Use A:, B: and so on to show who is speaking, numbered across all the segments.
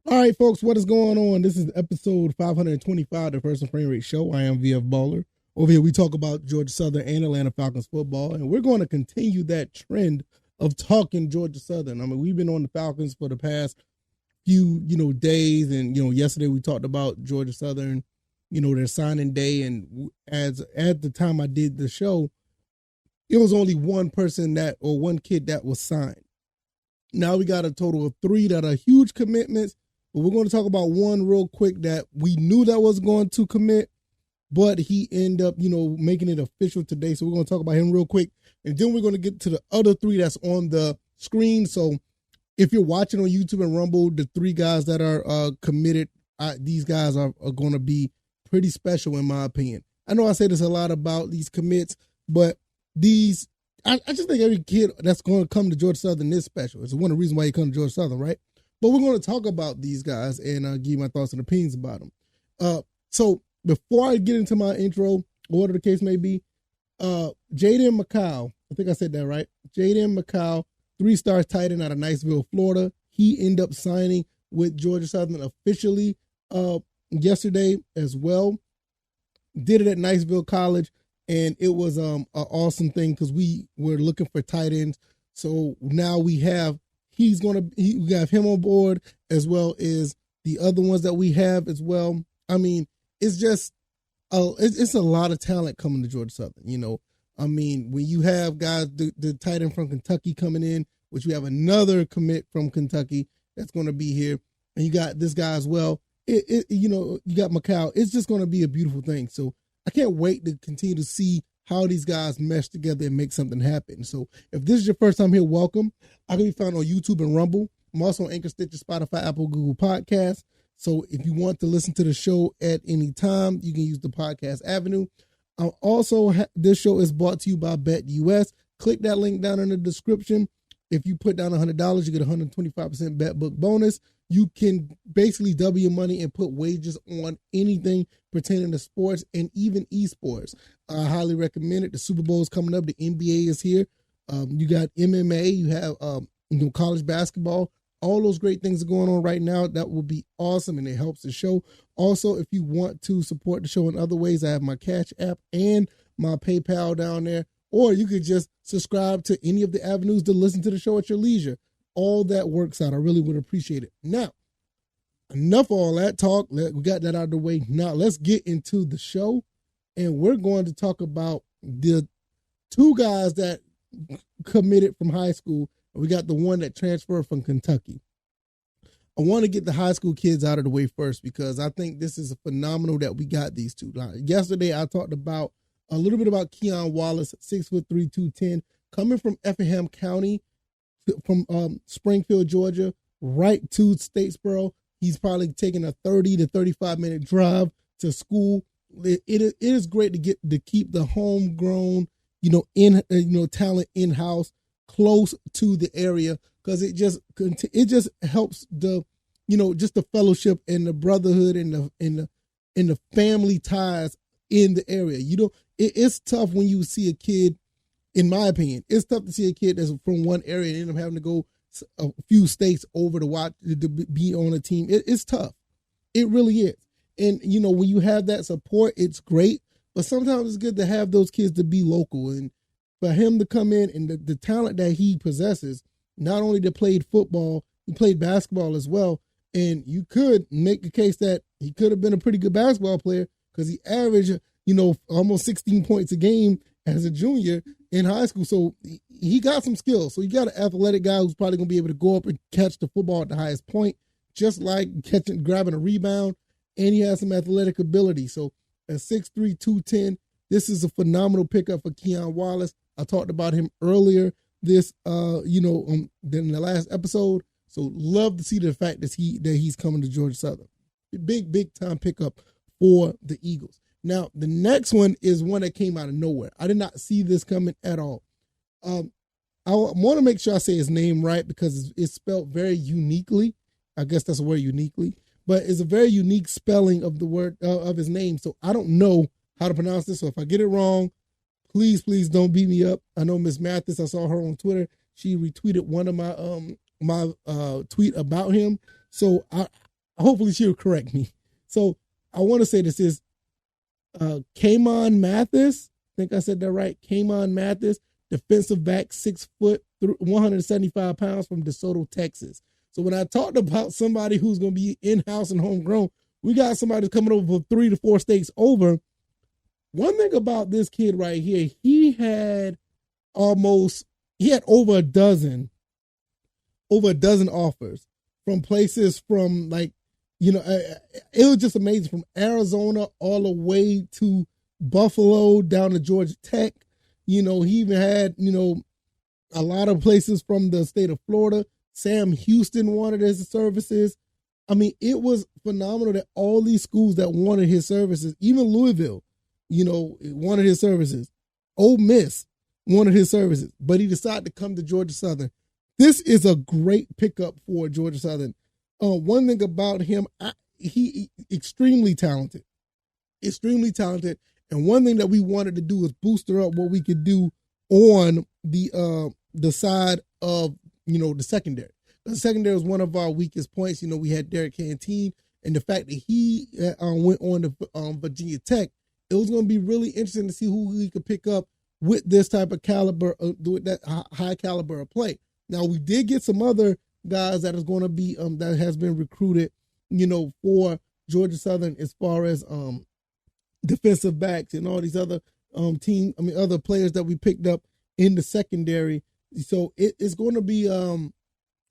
A: All right, folks, what is going on? This is episode 525 of the First and Frame Rate Show. I am VF Baller. Over here, we talk about Georgia Southern and Atlanta Falcons football, and we're going to continue that trend of talking Georgia Southern. I mean, we've been on the Falcons for the past few, days, and, yesterday we talked about Georgia Southern, their signing day, and as at the time I did the show, it was only one kid that was signed. Now we got a total of 3 that are huge commitments. But we're going to talk about one real quick that we knew that was going to commit, but he ended up, making it official today. So we're going to talk about him real quick. And then we're going to get to the other 3 that's on the screen. So if you're watching on YouTube and Rumble, the 3 guys that are committed, these guys are going to be pretty special in my opinion. I know I say this a lot about these commits, but I just think every kid that's going to come to Georgia Southern is special. It's one of the reasons why you come to Georgia Southern, right? But we're going to talk about these guys and give you my thoughts and opinions about them. So before I get into my intro, whatever the case may be, Jaden McCall, I think I said that right. Jaden McCall, 3-star tight end out of Niceville, Florida. He ended up signing with Georgia Southern officially yesterday as well. Did it at Niceville College, and it was an awesome thing because we were looking for tight ends. So now we have we have him on board as well as the other ones that we have as well. I mean, it's just, it's a lot of talent coming to Georgia Southern, I mean, when you have guys, the tight end from Kentucky coming in, which we have another commit from Kentucky that's going to be here, and you got this guy as well, you got McCall. It's just going to be a beautiful thing. So I can't wait to continue to see how these guys mesh together and make something happen. So if this is your first time here, welcome. I can be found on YouTube and Rumble. I'm also on Anchor, Stitcher, Spotify, Apple, Google Podcasts. So if you want to listen to the show at any time, you can use the podcast avenue. This show is brought to you by BetUS. Click that link down in the description. If you put down $100, you get a 125% bet book bonus. You can basically double your money and put wagers on anything pertaining to sports and even esports. I highly recommend it. The Super Bowl is coming up. The NBA is here. You got MMA. You have college basketball. All those great things are going on right now. That will be awesome, and it helps the show. Also, if you want to support the show in other ways, I have my CashApp and my PayPal down there. Or you could just subscribe to any of the avenues to listen to the show at your leisure. All that works out. I really would appreciate it. Now, enough of all that talk. We got that out of the way. Now, let's get into the show. And we're going to talk about the 2 guys that committed from high school. We got the one that transferred from Kentucky. I want to get the high school kids out of the way first because I think this is phenomenal that we got these 2. Yesterday, I talked about a little bit about Keon Wallace, 6'3", 210, coming from Effingham County, from Springfield, Georgia, right to Statesboro. He's probably taking a 30 to 35-minute drive to school. It is great to keep the homegrown, talent in-house close to the area because it just helps just the fellowship and the brotherhood and the family ties in the area. It's tough when you see a kid. In my opinion, it's tough to see a kid that's from one area and end up having to go a few states over to be on a team. It's tough. It really is. And, when you have that support, it's great. But sometimes it's good to have those kids to be local. And for him to come in and the talent that he possesses, not only to play football, he played basketball as well. And you could make the case that he could have been a pretty good basketball player because he averaged, almost 16 points a game as a junior in high school. So he got some skills. So you got an athletic guy who's probably going to be able to go up and catch the football at the highest point, just like grabbing a rebound. And he has some athletic ability. So at 6'3", 210, this is a phenomenal pickup for Keon Wallace. I talked about him earlier in the last episode. So love to see the fact that he's coming to Georgia Southern. Big time pickup for the Eagles. Now, the next one is one that came out of nowhere. I did not see this coming at all. I want to make sure I say his name right because it's spelled very uniquely. I guess that's a word, uniquely. But it's a very unique spelling of the word of his name. So I don't know how to pronounce this. So if I get it wrong, please don't beat me up. I know Miss Mathis, I saw her on Twitter. She retweeted one of my tweet about him. So hopefully she'll correct me. So I want to say this is Kamon Mathis. I think I said that right. Kamon Mathis, defensive back, 6 foot, 175 pounds from DeSoto, Texas. So when I talked about somebody who's going to be in-house and homegrown, we got somebody who's coming over for 3 to 4 states over. One thing about this kid right here, he had over a dozen offers from places from like, it was just amazing, from Arizona all the way to Buffalo down to Georgia Tech. He even had, a lot of places from the state of Florida. Sam Houston wanted his services. I mean, it was phenomenal that all these schools that wanted his services, even Louisville, wanted his services. Ole Miss wanted his services, but he decided to come to Georgia Southern. This is a great pickup for Georgia Southern. One thing about him, he extremely talented. And one thing that we wanted to do is booster up what we could do on the side of, the secondary. The secondary was one of our weakest points. We had Derek Canteen, and the fact that he went on to Virginia Tech, it was going to be really interesting to see who he could pick up with this type of caliber, with that high caliber of play. Now, we did get some other guys that is going to be that has been recruited, for Georgia Southern, as far as defensive backs and all these other other players that we picked up in the secondary. So it's going to be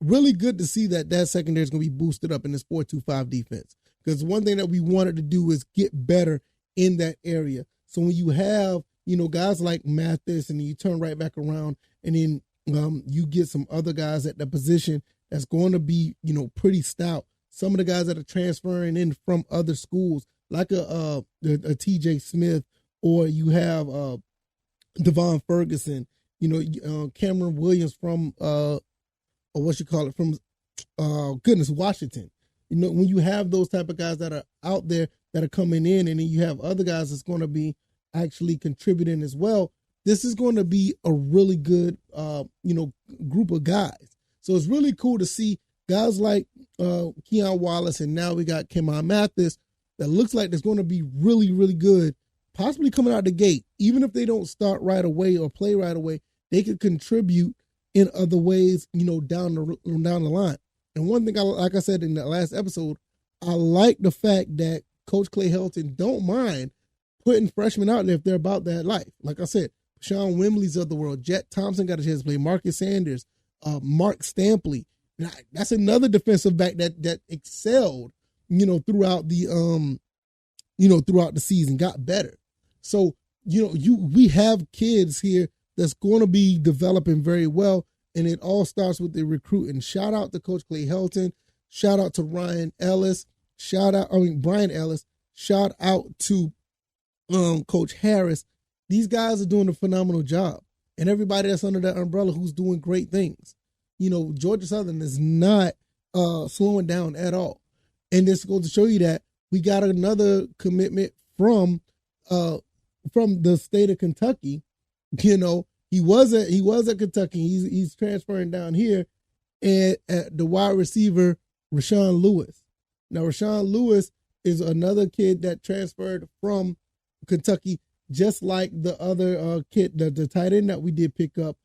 A: really good to see that secondary is going to be boosted up in this 4-2-5 defense. Because one thing that we wanted to do is get better in that area. So when you have, guys like Mathis, and then you turn right back around, and then you get some other guys at the position that's going to be, pretty stout. Some of the guys that are transferring in from other schools, like a TJ Smith, or you have Devon Ferguson, Cameron Williams from Washington. When you have those type of guys that are out there that are coming in, and then you have other guys that's going to be actually contributing as well, this is going to be a really good, group of guys. So it's really cool to see guys like Keon Wallace, and now we got Kamon Mathis, that looks like it's going to be really, really good, possibly coming out the gate. Even if they don't start right away or play right away, they could contribute in other ways, down the line. And one thing, like I said in the last episode, I like the fact that Coach Clay Helton don't mind putting freshmen out there if they're about that life. Like I said, Sean Wembley's of the world, Jet Thompson got a chance to play, Marcus Sanders, Mark Stampley. That's another defensive back that excelled, throughout the throughout the season, got better. So, we have kids here that's going to be developing very well, and it all starts with the recruiting. Shout out to Coach Clay Helton. Shout out to Brian Ellis. Shout out to Coach Harris. These guys are doing a phenomenal job, and everybody that's under that umbrella who's doing great things. Georgia Southern is not slowing down at all. And this goes to show you that we got another commitment from the state of Kentucky. He was at Kentucky. He's transferring down here, and at the wide receiver, Rashawn Lewis. Now, Rashawn Lewis is another kid that transferred from Kentucky, just like the other kid, the tight end that we did pick up,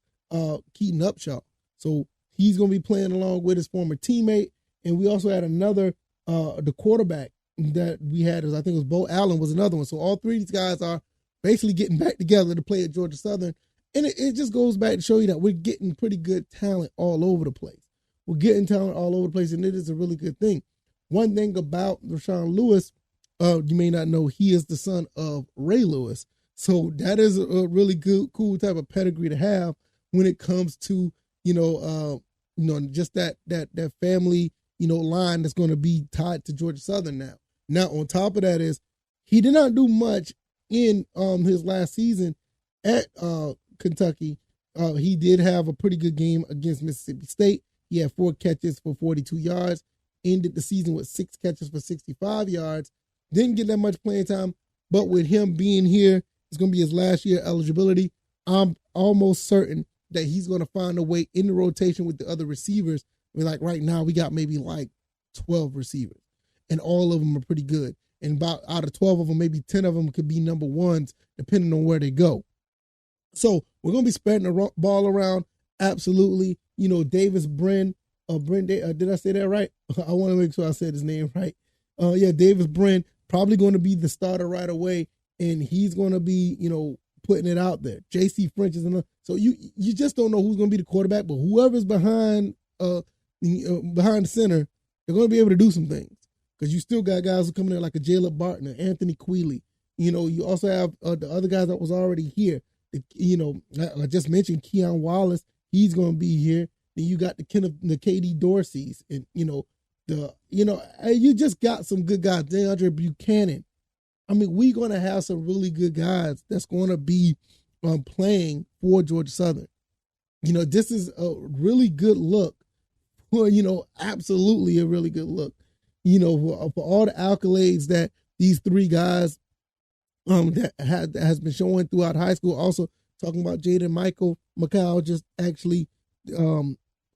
A: Keaton Upshaw. So he's going to be playing along with his former teammate. And we also had another, the quarterback that we had, I think it was Bo Allen was another one. So all three of these guys are basically getting back together to play at Georgia Southern. And it just goes back to show you that we're getting pretty good talent all over the place. We're getting talent all over the place, and it is a really good thing. One thing about Rashawn Lewis, you may not know, he is the son of Ray Lewis. So that is a really good, cool type of pedigree to have when it comes to, just that family, line that's going to be tied to Georgia Southern now. Now, on top of that is he did not do much in his last season at Kentucky. He did have a pretty good game against Mississippi State. He had 4 catches for 42 yards, ended the season with 6 catches for 65 yards. Didn't get that much playing time, but with him being here, it's going to be his last year eligibility. I'm almost certain that he's going to find a way in the rotation with the other receivers. I mean, like right now, we got maybe like 12 receivers. and all of them are pretty good. And about out of 12 of them, maybe 10 of them could be number ones, depending on where they go. So we're going to be spreading the ball around. Absolutely. Davis Brin, did I say that right? I want to make sure I said his name right. Davis Brin, probably going to be the starter right away. And he's going to be, putting it out there. JC French is another. So you just don't know who's going to be the quarterback, but whoever's behind the center, they're going to be able to do some things. Because you still got guys who come in there like a Jaleb Barton, Anthony Queeley. You also have the other guys that was already here. I just mentioned Keon Wallace. He's going to be here. Then you got the KD Dorseys, and you just got some good guys. DeAndre Buchanan. I mean, we're going to have some really good guys that's going to be playing for Georgia Southern. This is a really good look. Absolutely a really good look. For all the accolades that these three guys that has been showing throughout high school. Also talking about Jaden McCall just actually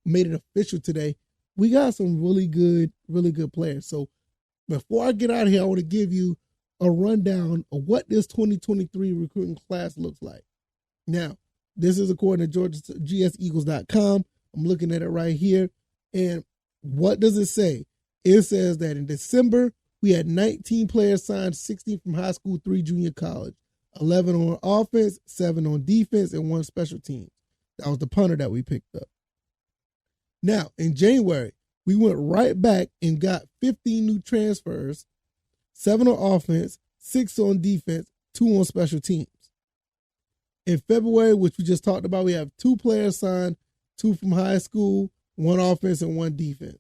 A: made it official today. We got some really good players. So before I get out of here, I want to give you a rundown of what this 2023 recruiting class looks like. Now, this is according to GSEagles.com. I'm looking at it right here. And what does it say? It says that in December, we had 19 players signed, 16 from high school, 3 junior college, 11 on offense, 7 on defense, and 1 special teams. That was the punter that we picked up. Now, in January, we went right back and got 15 new transfers, 7 on offense, 6 on defense, 2 on special teams. In February, which we just talked about, we have 2 players signed, 2 from high school, 1 offense, and 1 defense.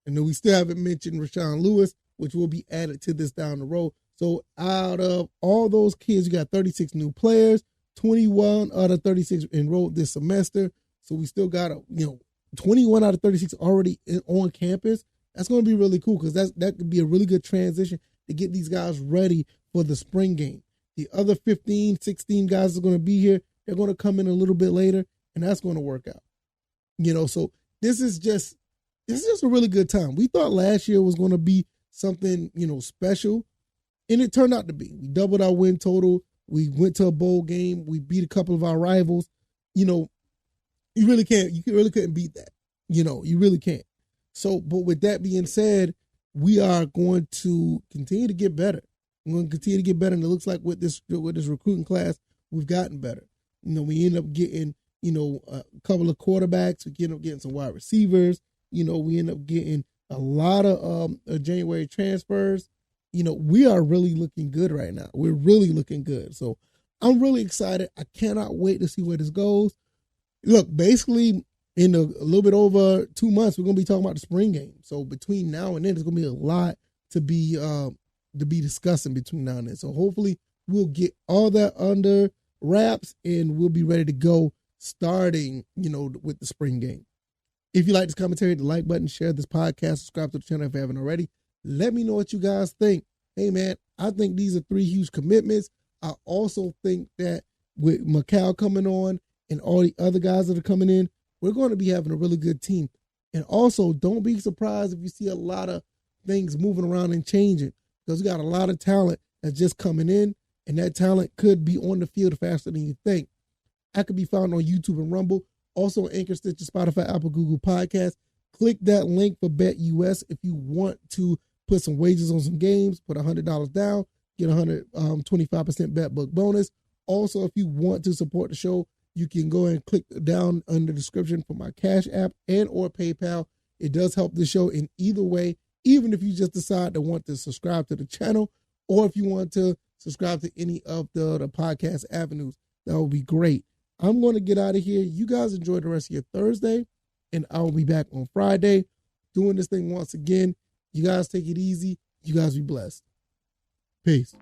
A: And then we still haven't mentioned Rashawn Lewis, which will be added to this down the road. So out of all those kids, you got 36 new players, 21 out of 36 enrolled this semester. So we still got 21 out of 36 already on campus. That's going to be really cool because that could be a really good transition to get these guys ready for the spring game. The other 15, 16 guys are going to be here. They're going to come in a little bit later, and that's going to work out. So this is just a really good time. We thought last year was going to be something, special, and it turned out to be. We doubled our win total. We went to a bowl game. We beat a couple of our rivals. You really can't. You really couldn't beat that. You really can't. So, but with that being said, we are going to continue to get better. We're going to continue to get better, and it looks like with this recruiting class, we've gotten better. We end up getting a couple of quarterbacks. We end up getting some wide receivers. We end up getting a lot of January transfers. We are really looking good right now. We're really looking good. So I'm really excited. I cannot wait to see where this goes. Look, basically in a little bit over 2 months, we're going to be talking about the spring game. So between now and then, there's going to be a lot to be discussing between now and then. So hopefully we'll get all that under wraps and we'll be ready to go starting, with the spring game. If you like this commentary, hit the like button, share this podcast, subscribe to the channel if you haven't already. Let me know what you guys think. Hey, man, I think these are 3 huge commitments. I also think that with McCall coming on and all the other guys that are coming in, we're going to be having a really good team. And also, don't be surprised if you see a lot of things moving around and changing because we got a lot of talent that's just coming in, and that talent could be on the field faster than you think. I could be found on YouTube and Rumble. Also, Anchor, Stitcher, Spotify, Apple, Google Podcasts. Click that link for BetUS if you want to put some wagers on some games. Put $100 down, get 25% bet book bonus. Also, if you want to support the show, you can go and click down under the description for my Cash App and or PayPal. It does help the show in either way, even if you just decide to want to subscribe to the channel or if you want to subscribe to any of the podcast avenues. That would be great. I'm going to get out of here. You guys enjoy the rest of your Thursday, and I will be back on Friday doing this thing once again. You guys take it easy. You guys be blessed. Peace.